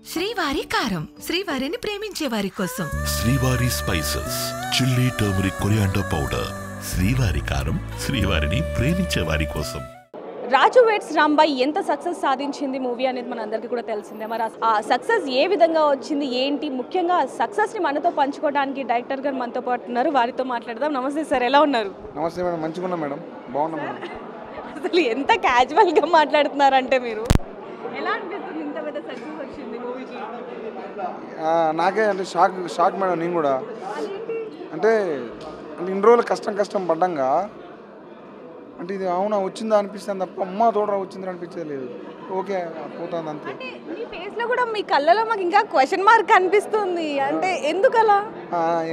శ్రీవారి కారం, శ్రీవారిని ప్రేమించే వారి కోసం. శ్రీవారి spices, chilli, turmeric, coriander powder. శ్రీవారి కారం, శ్రీవారిని ప్రేమించే వారి కోసం. రాజు వెడ్స్ రాంబాయ్ ఎంత సక్సెస్ సాధించింది మూవీ అనేది మన అందరికీ కూడా తెలిసిందే. మరి ఆ సక్సెస్ ఏ విధంగా వచ్చింది ఏంటి, ముఖ్యంగా సక్సెస్ని మనతో పంచుకోవడానికి డైరెక్టర్ గారు మనతో పాటు ఉన్నారు, వారితో మాట్లాడదాం. నమస్తే సార్, ఎలా ఉన్నారు? నమస్తే మేడం, మంచిగా ఉన్నా మేడం, బాగున్నా మేడం. అసలు ఎంత క్యాజువల్గా మాట్లాడుతున్నారంటే మీరు, ఎలా అనిపిస్తుంది ఇంత పెద్ద సక్సెస్ వచ్చింది మూవీకి? నాకే అంటే షాక్ మేడం. నేను కూడా అంటే ఇన్ని రోజులు కష్టం పడ్డంగా అంటే ఇది అవునా వచ్చిందా అనిపిస్తుంది తప్ప అమ్మ తోడరా వచ్చిందా అనిపించేది లేదు. ఓకే పోతుంది అంతే. మీ ఫేస్లో కూడా మీ కళ్ళలో మాకు ఇంకా క్వశ్చన్ మార్క్ అనిపిస్తుంది, అంటే ఎందుకలా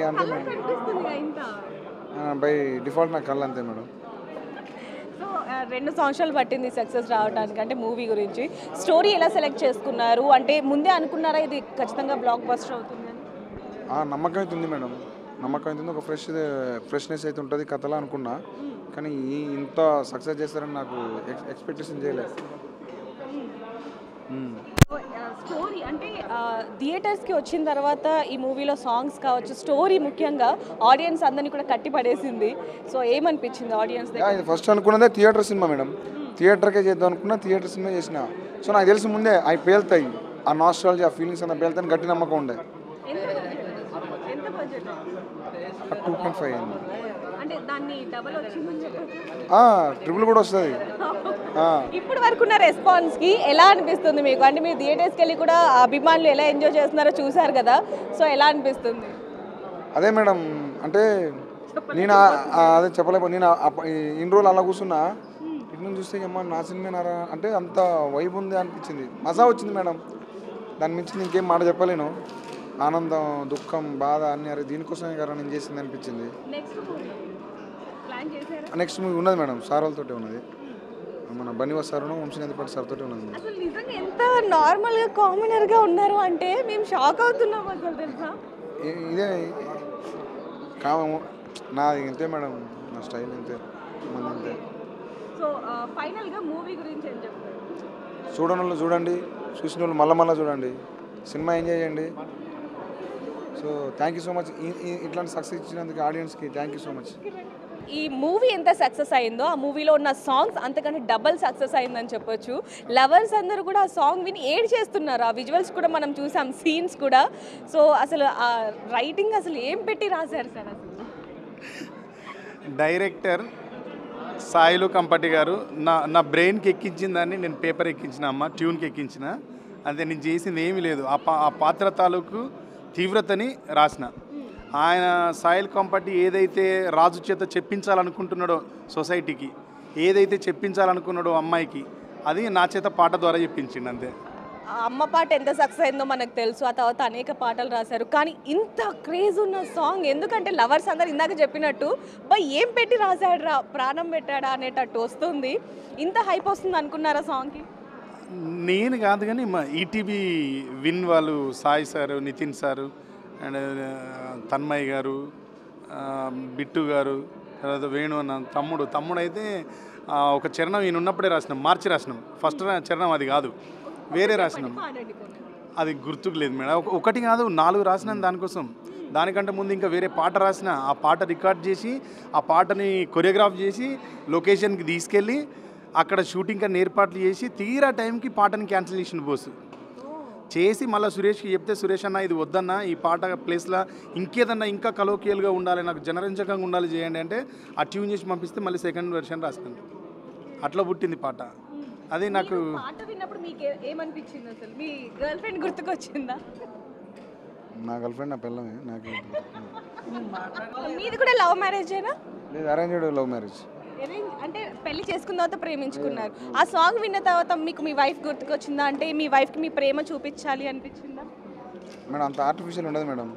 అంతే మేడం, బై డిఫాల్ట్ నా కళ్ళు అంతే మేడం. సో 2 సంవత్సరాలు పట్టింది సక్సెస్ రావడానికి, అంటే మూవీ గురించి స్టోరీ ఎలా సెలెక్ట్ చేసుకున్నారు? అంటే ముందే అనుకున్నారా ఇది ఖచ్చితంగా బ్లాక్ బస్టర్ అవుతుందని? నమ్మకం అయితే ఉంది మేడం, నమ్మకం అయితే ఉంది. ఒక ఫ్రెష్నెస్ అయితే ఉంటుంది కథలో అనుకున్నా, కానీ ఇంత సక్సెస్ చేస్తారని నాకు ఎక్స్పెక్టేషన్ చేయలేదు. స్టోరీ అంటే థియేటర్స్కి వచ్చిన తర్వాత ఈ మూవీలో సాంగ్స్ కావచ్చు, స్టోరీ ముఖ్యంగా ఆడియన్స్ అందరినీ కూడా కట్టి పడేసింది. సో ఏమనిపించింది ఆడియన్స్ దగ్గర? ఇది ఫస్ట్ అనుకున్నదే థియేటర్ సినిమా మేడం, థియేటర్కే చేద్దాం అనుకున్నా, థియేటర్ సినిమా చేసిన. సో నాకు తెలిసి ముందే అవి పేలుతాయి, ఆ నాస్టాలజీ, ఆ ఫీలింగ్స్ అంతా పేలుతాయని గట్టి నమ్మకం ఉండే. 2.5 అయింది, అంటే దాన్ని డబల్ వచ్చిందని చెప్పొచ్చు, ట్రిపుల్ కూడా వస్తుంది. ఇప్పుడు వరకు ఉన్న రెస్పాన్స్కి ఎలా అనిపిస్తుంది మీకు? అంటే మీరు థియేటర్స్కి వెళ్ళి కూడా అభిమానులు ఎలా ఎంజాయ్ చేస్తున్నారో చూసారు కదా, సో ఎలా అనిపిస్తుంది? అదే మేడం, అంటే నేను అదే చెప్పలేకపోతే నేను ఇన్ని రోజులు అలా కూర్చున్నా, ఇటు నుంచి చూస్తే అమ్మ నా సినిమానారా అంటే అంత వైబ్ ఉంది అనిపించింది, మజా వచ్చింది మేడం. దాని మించి ఇంకేం మాట చెప్పలేను. ఆనందం, దుఃఖం, బాధ అన్నీ అరే దీనికోసమే కదా నేను చేసింది అనిపించింది. నెక్స్ట్ మూవీ ఉన్నది మేడం, సార్ వాళ్ళతోటే ఉన్నది, మన బన్నివాస్ సార్, వంశీనందిపాటి సార్ తోటే ఉన్నది. అసలు నిజంగా ఎంత నార్మల్గా కామనర్గా ఉన్నారు అంటే మేము షాక్ అవుతున్నాం అసలు, తెలుసా? ఇదే కామం నాది ఇంతే మేడం, నా స్టైల్ ఇంతే, మంది ఇంతే. సో ఫైనల్గా మూవీ గురించి ఏం చెప్తారు? చూడని వాళ్ళు చూడండి, చూసిన వాళ్ళు మళ్ళీ చూడండి, సినిమా ఎంజాయ్ చేయండి. So thank you so much, ఇట్లాంటి సక్సెస్ ఇచ్చినందుకు ఆడియన్స్కి థ్యాంక్ యూ సో మచ్. ఈ మూవీ ఎంత సక్సెస్ అయిందో ఆ మూవీలో ఉన్న సాంగ్స్ అంతకంటే డబల్ సక్సెస్ అయిందని చెప్పొచ్చు. లవర్స్ అందరూ కూడా ఆ సాంగ్ విని ఏడ్ చేస్తున్నారు, ఆ విజువల్స్ కూడా మనం చూసాం, సీన్స్ కూడా. సో అసలు ఆ రైటింగ్ అసలు ఏం పెట్టి రాశారు సార్? అసలు డైరెక్టర్ సాయిలు కంపటి గారు నా బ్రెయిన్కి ఎక్కించిన దాన్ని నేను పేపర్ ఎక్కించిన, అమ్మ ట్యూన్కి ఎక్కించిన, అంతే. నేను చేసింది ఏమీ లేదు. ఆ పాత్ర తాలూకు తీవ్రతని రాసిన. ఆయన సాయిల్ కంపటి ఏదైతే రాజు చేత చెప్పించాలనుకుంటున్నాడో సొసైటీకి, ఏదైతే చెప్పించాలనుకున్నాడో అమ్మాయికి, అది నా చేత పాట ద్వారా చెప్పించిండు, అంతే. అమ్మ పాట ఎంత సక్సెస్ అయిందో మనకు తెలుసు, ఆ తర్వాత అనేక పాటలు రాశారు, కానీ ఇంత క్రేజ్ ఉన్న సాంగ్ ఎందుకంటే లవర్స్ అందరు ఇందాక చెప్పినట్టు ఏం పెట్టి రాశాడు రా, ప్రాణం పెట్టాడా అనేటట్టు వస్తుంది. ఇంత హైప్ వస్తుంది అనుకున్నారా సాంగ్కి? నేను కాదు కానీ మా ఈటీవీ విన్ వాళ్ళు, Sai sir, Nitin sir and Tanmay garu, Bittu గారు, తర్వాత వేణు అన్న తమ్ముడు అయితే ఒక చరణం ఈయన ఉన్నప్పుడే రాసినాం, మార్చి రాసినాం. ఫస్ట్ చరణం అది కాదు, వేరే రాసినాం, అది గుర్తుకు లేదు మేడం. ఒకటి కాదు 4 రాసినాం దానికోసం. దానికంటే ముందు ఇంకా వేరే పాట రాసిన, ఆ పాట రికార్డ్ చేసి, ఆ పాటని కొరియోగ్రాఫ్ చేసి లొకేషన్కి తీసుకెళ్ళి అక్కడ షూటింగ్ కన్నా ఏర్పాట్లు చేసి తీరా టైంకి పాటని క్యాన్సిల్ చేసిన బోస్ చేసి మళ్ళీ సురేష్కి చెప్తే, సురేష్ అన్న ఇది వద్దన్న, ఈ పాట ప్లేస్లో ఇంకేదన్నా ఇంకా కలోకియల్గా ఉండాలి, నాకు జనరంజకంగా ఉండాలి చేయండి అంటే ఆ ట్యూన్ చేసి పంపిస్తే మళ్ళీ సెకండ్ వెర్షన్ రాస్తాను. అట్లా పుట్టింది పాట. అది నాకు పాట విన్నప్పుడు మీకు ఏమనిపించింది? అసలు మీ గర్ల్ ఫ్రెండ్ గుర్తుకొచ్చిందా? నా గర్ల్ ఫ్రెండ్ నా పిల్లమే. నాకు మీది కూడా లవ్ మ్యారేజేనా? లేదు, అరేంజ్డ్ లవ్ మ్యారేజ్. అంటే పెళ్లి చేసుకున్న తర్వాత ప్రేమించుకున్నారు. ఆ సాంగ్ విన్న తర్వాత మీకు మీ వైఫ్ గుర్తుకొచ్చిందా? అంటే మీ వైఫ్కి మీ ప్రేమ చూపించాలి అనిపించిందా? మేడం అంత ఆర్టిఫిషియల్ ఉండదు మేడం,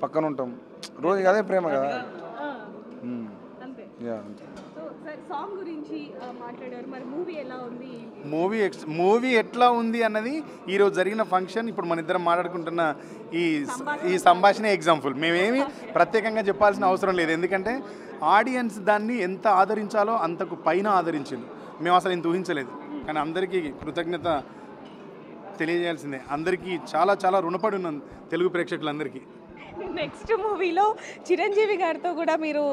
పక్కన ఉంటాం రోజు, అదే ప్రేమ కదా. సాంగ్ గురించి మాట్లాడారు, మరి మూవీ ఎలా ఉంది? మూవీ ఎట్లా ఉంది అన్నది ఈరోజు జరిగిన ఫంక్షన్, ఇప్పుడు మన ఇద్దరం మాట్లాడుకుంటున్న ఈ సంభాషణ ఎగ్జాంపుల్. మేమేమి ప్రత్యేకంగా చెప్పాల్సిన అవసరం లేదు, ఎందుకంటే ఆడియన్స్ దాన్ని ఎంత ఆదరించాలో అంతకు పైన ఆదరించింది. మేము అసలు ఇంత ఊహించలేదు, కానీ అందరికీ కృతజ్ఞత తెలియజేయాల్సిందే. అందరికీ చాలా చాలా రుణపడి ఉన్నాను తెలుగు ప్రేక్షకులందరికీ. నెక్స్ట్ మూవీలో చిరంజీవి గారితో కూడా మీరు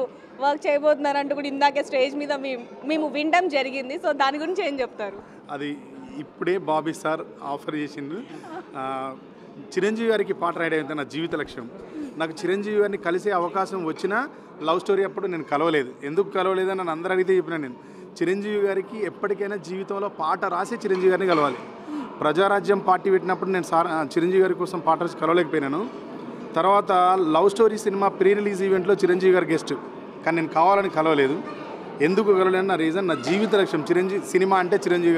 వర్క్ చేయబోతున్నారంటూ కూడా ఇందాకే స్టేజ్ మీద మేము వినడం జరిగింది. సో దాని గురించి ఏం చెప్తారు? అది ఇప్పుడే బాబీ సార్ ఆఫర్ చేసిండు. చిరంజీవి గారికి పాట రాయడం అయితే నా జీవిత లక్ష్యం. నాకు చిరంజీవి గారిని కలిసే అవకాశం వచ్చినా లవ్ స్టోరీ అప్పుడు నేను కలవలేదు. ఎందుకు కలవలేదని నన్ను అందరూ అడిగితే చెప్పినా నేను చిరంజీవి గారికి ఎప్పటికైనా జీవితంలో పాట రాసి చిరంజీవి గారిని కలవాలి. ప్రజారాజ్యం పార్టీ పెట్టినప్పుడు నేను చిరంజీవి గారి కోసం పాట రాసి కలవలేకపోయినాను. తర్వాత love story cinema pre release ఈవెంట్లో చిరంజీవి గారి గెస్ట్, కానీ నేను కావాలని కలవలేదు. ఎందుకు కలవలేని నా రీజన్ నా జీవిత లక్ష్యం సినిమా అంటే చిరంజీవి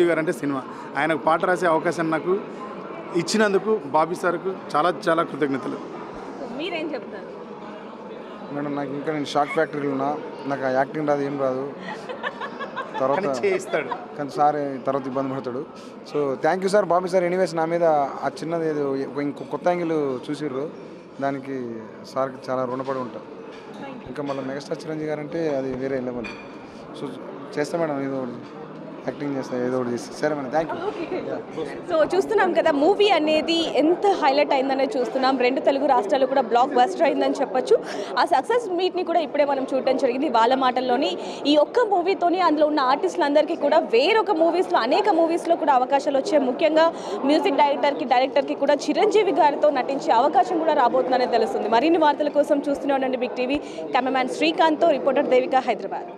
గారు అంటే సినిమా. ఆయనకు పాట రాసే అవకాశం నాకు ఇచ్చినందుకు బాబీ సార్కు చాలా చాలా కృతజ్ఞతలు. మీరేం చెప్తారు? మేడం నాకు ఇంకా నేను షాక్ ఫ్యాక్టరీలో ఉన్నా, నాకు ఆ యాక్టింగ్ రాదు, ఏం రాదు. తర్వాత చేయిస్తాడు కానీ సార్ తర్వాత ఇబ్బంది పడతాడు. So thank you sir, Bobby sir. Anyways నా మీద ఆ చిన్నది ఏదో ఇంకో కొత్త యాంగిల్ చూసిర్రు, దానికి సార్కి చాలా రుణపడి ఉంటా. ఇంకా మళ్ళీ మెగాస్టార్ చిరంజీవి గారు అంటే అది వేరే లెవెల్. సో చేస్తా మేడం, ఏదో యాక్టింగ్ చేస్తా, ఏదో ఒకటి చేస్తా. సరే మేడం, థ్యాంక్ యూ. సో చూస్తున్నాం కదా మూవీ అనేది ఎంత హైలైట్ అయిందనేది చూస్తున్నాం. 2 తెలుగు రాష్ట్రాలు కూడా బ్లాక్ బస్టర్ అయిందని చెప్పొచ్చు. ఆ సక్సెస్ మీట్ని కూడా ఇప్పుడే మనం చూడడం జరిగింది. వాళ్ళ మాటల్లోని ఈ ఒక్క మూవీతోని అందులో ఉన్న ఆర్టిస్టులందరికీ కూడా వేరొక మూవీస్లో అనేక మూవీస్లో కూడా అవకాశాలు వచ్చాయి. ముఖ్యంగా మ్యూజిక్ డైరెక్టర్కి కూడా చిరంజీవి గారితో నటించే అవకాశం కూడా రాబోతుందనే తెలుస్తుంది. మరిన్ని వార్తల కోసం చూస్తూనే ఉండండి బిగ్ టీవీ. కెమెరామ్యాన్ శ్రీకాంత్తో రిపోర్టర్ దేవిక, హైదరాబాద్.